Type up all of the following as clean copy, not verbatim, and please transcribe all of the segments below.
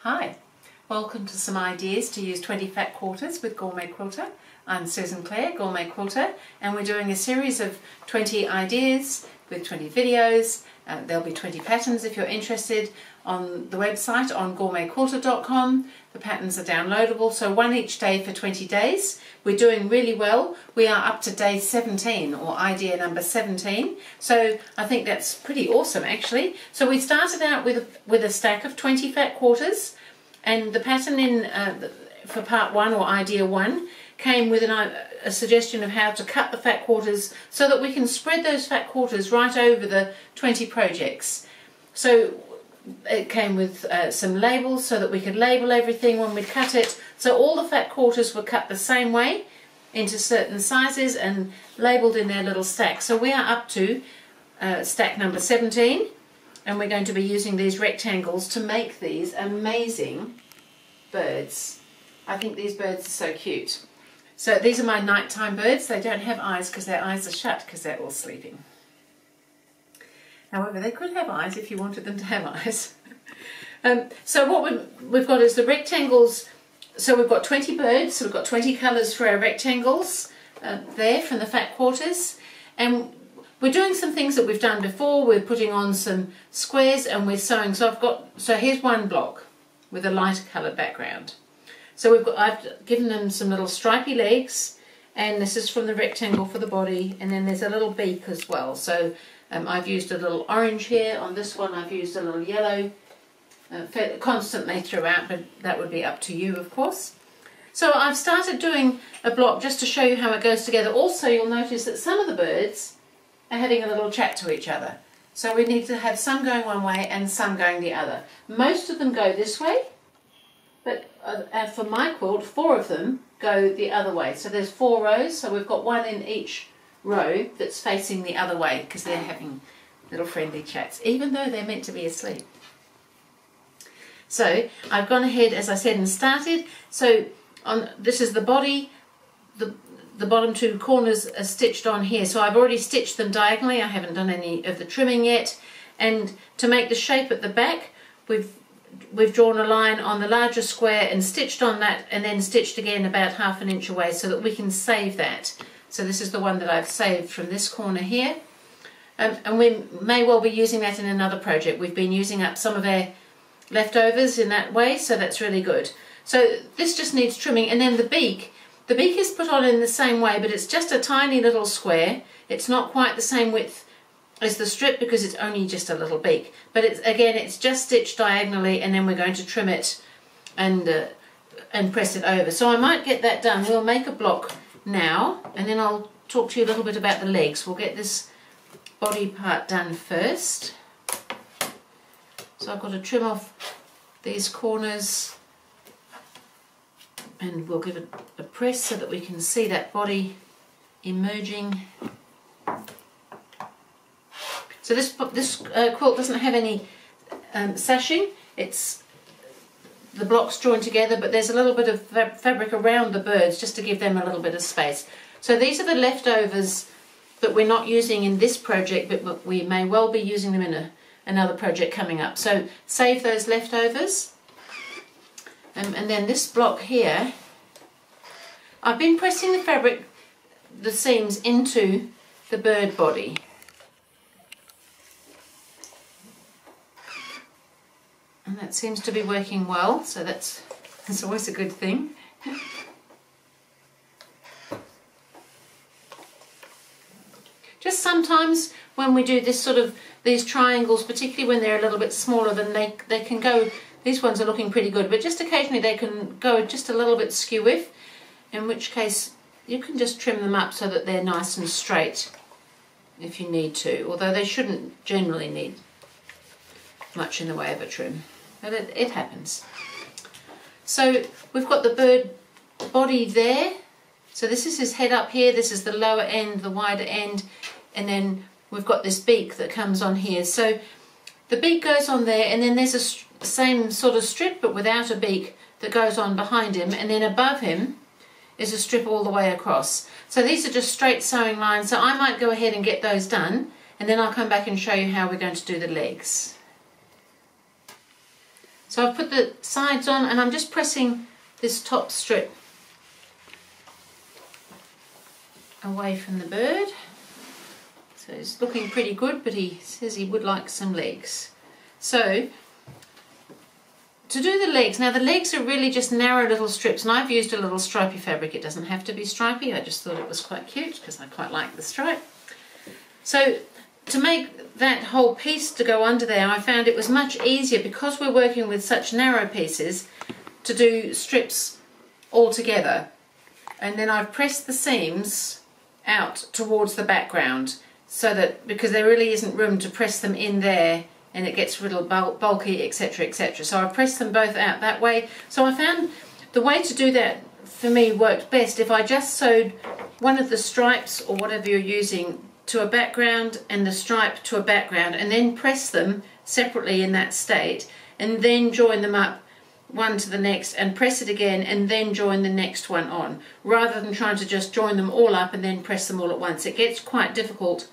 Hi, welcome to some ideas to use 20 fat quarters with GourmetQuilter. I'm Susan Clare, GourmetQuilter, and we're doing a series of 20 ideas with 20 videos. There'll be 20 patterns if you're interested on the website on GourmetQuilter.com. The patterns are downloadable, so one each day for 20 days. We're doing really well. We are up to day 17, or idea number 17, so I think that's pretty awesome actually. So we started out with a stack of 20 fat quarters, and the pattern for part 1 or idea 1 came with a suggestion of how to cut the fat quarters so that we can spread those fat quarters right over the 20 projects. So it came with some labels so that we could label everything when we cut it. So all the fat quarters were cut the same way into certain sizes and labelled in their little stack. So we are up to stack number 17, and we're going to be using these rectangles to make these amazing birds. I think these birds are so cute. So these are my nighttime birds. They don't have eyes because their eyes are shut because they're all sleeping. However, they could have eyes if you wanted them to have eyes. So what we've got is the rectangles. So we've got 20 birds, so we've got 20 colours for our rectangles there from the fat quarters. And we're doing some things that we've done before. We're putting on some squares and we're sewing. So here's one block with a lighter coloured background. So I've given them some little stripy legs, and this is from the rectangle for the body, and then there's a little beak as well. So I've used a little orange here on this one. I've used a little yellow constantly throughout, but that would be up to you, of course. So I've started doing a block just to show you how it goes together. Also, you'll notice that some of the birds are having a little chat to each other. So we need to have some going one way and some going the other. Most of them go this way, but for my quilt, 4 of them go the other way. So there's 4 rows, so we've got one in each row that's facing the other way because they're having little friendly chats, even though they're meant to be asleep. So I've gone ahead, as I said, and started. So this is the body. The bottom 2 corners are stitched on here. So I've already stitched them diagonally. I haven't done any of the trimming yet. And to make the shape at the back, we've drawn a line on the larger square and stitched on that, and then stitched again about ½ an inch away so that we can save that. So this is the one that I've saved from this corner here. And we may well be using that in another project. We've been using up some of our leftovers in that way, so that's really good. So this just needs trimming, and then the beak is put on in the same way, but it's just a tiny little square. It's not quite the same width as the strip because it's only just a little beak, but it's just stitched diagonally, and then we're going to trim it and press it over. So I might get that done. We'll make a block now, and then I'll talk to you a little bit about the legs. We'll get this body part done first. So I've got to trim off these corners, and we'll give it a press so that we can see that body emerging. So this quilt doesn't have any sashing. It's the blocks joined together, but there's a little bit of fabric around the birds just to give them a little bit of space. So these are the leftovers that we're not using in this project, but we may well be using them in another project coming up. So save those leftovers. And then this block here, I've been pressing the fabric, the seams into the bird body. And that seems to be working well, so that's always a good thing. Just sometimes when we do this these triangles, particularly when they're a little bit smaller, than they can go, these ones are looking pretty good, but just occasionally they can go just a little bit skew-if, in which case you can just trim them up so that they're nice and straight if you need to, although they shouldn't generally need much in the way of a trim, but it happens. So we've got the bird body there. So this is his head up here, this is the lower end, the wider end, and then we've got this beak that comes on here. So the beak goes on there, and then there's a same sort of strip but without a beak that goes on behind him, and then above him is a strip all the way across. So these are just straight sewing lines, so I might go ahead and get those done, and then I'll come back and show you how we're going to do the legs. So I've put the sides on and I'm just pressing this top strip away from the bird. So it's looking pretty good, but he says he would like some legs. So to do the legs, now the legs are really just narrow little strips, and I've used a little stripy fabric. It doesn't have to be stripy, I just thought it was quite cute because I quite like the stripe. So to make that whole piece to go under there, I found it was much easier, because we're working with such narrow pieces, to do strips all together. And then I've pressed the seams out towards the background, so that, because there really isn't room to press them in there and it gets a little bulky, etc, etc. So I pressed them both out that way. So I found the way to do that for me worked best if I just sewed one of the stripes or whatever you're using to a background and the stripe to a background, and then press them separately in that state, and then join them up one to the next and press it again, and then join the next one on, rather than trying to just join them all up and then press them all at once. It gets quite difficult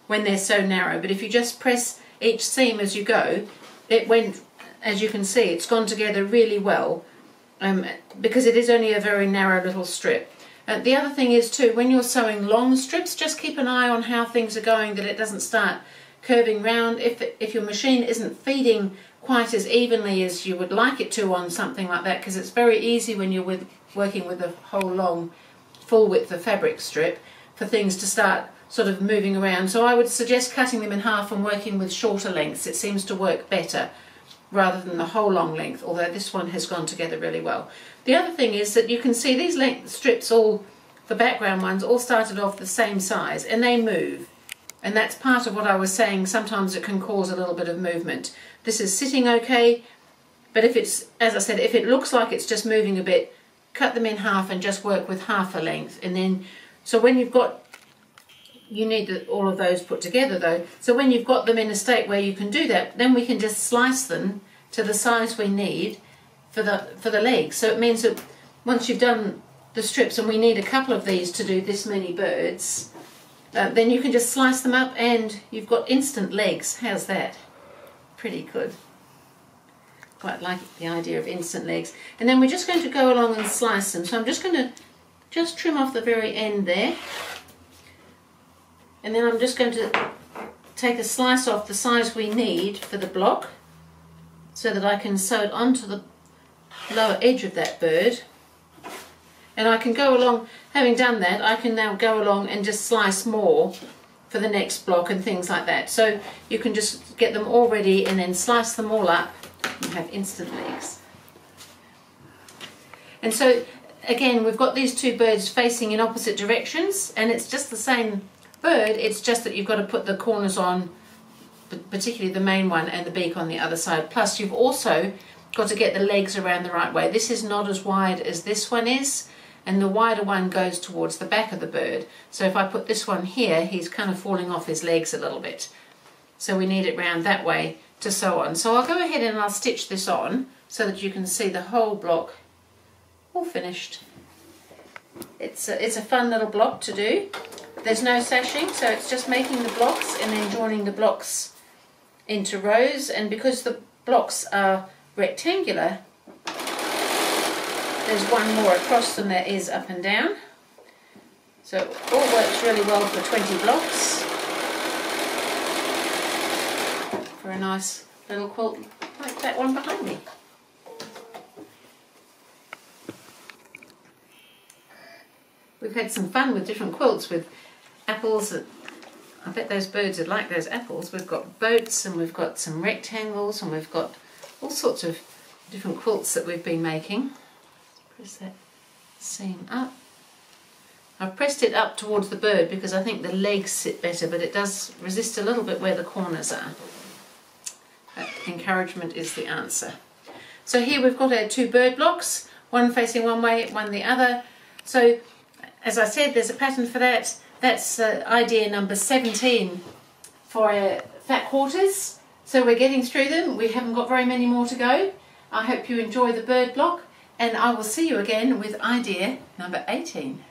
when they're so narrow, but if you just press each seam as you go, it went, as you can see, it's gone together really well, because it is only a very narrow little strip. The other thing is too, when you're sewing long strips, just keep an eye on how things are going, that it doesn't start curving round. If your machine isn't feeding quite as evenly as you would like it to on something like that, because it's very easy when you're working with a whole long full width of fabric strip for things to start sort of moving around. So I would suggest cutting them in half and working with shorter lengths. It seems to work better rather than the whole long length, although this one has gone together really well. The other thing is that you can see these length strips, all the background ones, all started off the same size, and they move. And that's part of what I was saying, sometimes it can cause a little bit of movement. This is sitting okay, but if it's, as I said, if it looks like it's just moving a bit, cut them in half and just work with half a length. And then, so when you've got, you need all of those put together though, so when you've got them in a state where you can do that, then we can just slice them to the size we need for the legs. So it means that once you've done the strips, and we need a couple of these to do this many birds, then you can just slice them up and you've got instant legs. How's that? Pretty good. Quite like the idea of instant legs. And then we're just going to go along and slice them. So I'm just going to just trim off the very end there. And then I'm just going to take a slice off the size we need for the block, so that I can sew it onto the lower edge of that bird. And I can go along, having done that, I can now go along and just slice more for the next block and things like that. So you can just get them all ready and then slice them all up and have instant legs. And so again, we've got these two birds facing in opposite directions, and it's just the same bird, it's just that you've got to put the corners on, particularly the main one, and the beak on the other side. Plus you've also got to get the legs around the right way. This is not as wide as this one is, and the wider one goes towards the back of the bird. So if I put this one here, he's kind of falling off his legs a little bit. So we need it round that way to sew on. So I'll go ahead and I'll stitch this on so that you can see the whole block all finished. It's a fun little block to do. There's no sashing, so it's just making the blocks and then joining the blocks into rows. And because the blocks are rectangular, there's one more across than there is up and down. So it all works really well for 20 blocks for a nice little quilt like that one behind me. We've had some fun with different quilts with apples. I bet those birds would like those apples. We've got boats, and we've got some rectangles, and we've got all sorts of different quilts that we've been making. Press that seam up. I've pressed it up towards the bird because I think the legs sit better, but it does resist a little bit where the corners are. Encouragement is the answer. So here we've got our two bird blocks, one facing one way, one the other. So as I said, there's a pattern for that. That's idea number 17 for our fat quarters. So we're getting through them. We haven't got very many more to go. I hope you enjoy the bird block, and I will see you again with idea number 18.